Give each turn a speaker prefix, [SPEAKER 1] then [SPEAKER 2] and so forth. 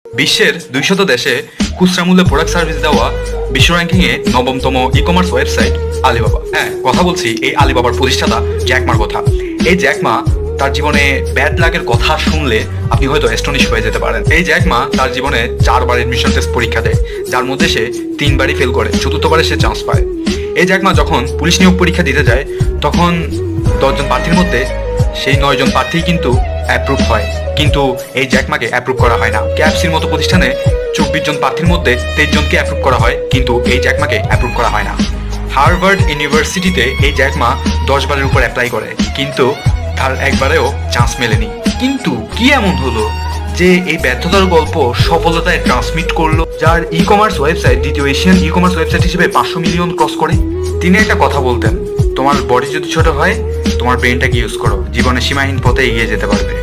[SPEAKER 1] বিশ্বের 200 দেশে খুচরা মূল্যে প্রোডাক্ট সার্ভিস দেওয়া বিশ্ব র্যাঙ্কিংয়ে 9তম ই কমার্স ওয়েবসাইট আলিবাবা। হ্যাঁ, কথা বলছি এই আলিবাবার প্রতিষ্ঠাতা জ্যাক মার কথা। এই জ্যাক মা তার জীবনে ব্যাড লাকের কথা শুনলে আপনি হয়তো অ্যাস্টনিশ হয়ে যেতে পারেন। এই জ্যাক মা তার জীবনে 4বার এডমিশন টেস্ট পরীক্ষা দেয়, যার মধ্যে সে 3বারই ফেল করে, চতুর্থবারে সে চান্স পায়। এই জ্যাক মা যখন পুলিশ নিয়োগ পরীক্ষা দিতে যায়, তখন 10 জন প্রার্থীর মধ্যে সেই 9 জন প্রার্থী কিন্তু অ্যাপ্রুভ হয়, কিন্তু এই জ্যাকমাকে অ্যাপ্রুভ করা হয় না। ক্যাপসির মতো প্রতিষ্ঠানে 24 জন প্রার্থীর মধ্যে 23 জনকে অ্যাপ্রুভ করা হয়, কিন্তু এই জ্যাকমাকে অ্যাপ্রুভ করা হয় না। হার্ভার্ড ইউনিভার্সিটিতে এই জ্যাকমা 10 বারের উপর অ্যাপ্লাই করে, কিন্তু তার একবারেও চান্স মেলেনি। কিন্তু কি এমন হলো যে এই ব্যর্থতার গল্প সফলতায় ট্রান্সমিট করলো, যার ই কমার্স ওয়েবসাইট দ্বিতীয় এশিয়ান ই কমার্স ওয়েবসাইট হিসেবে 500 মিলিয়ন ক্রস করে? তিনি একটা কথা বলতেন, তোমার বডি যদি ছোট হয়, তোমার ব্রেনটাকে ইউজ করো, জীবনে সীমাহীন পথে এগিয়ে যেতে পারবে।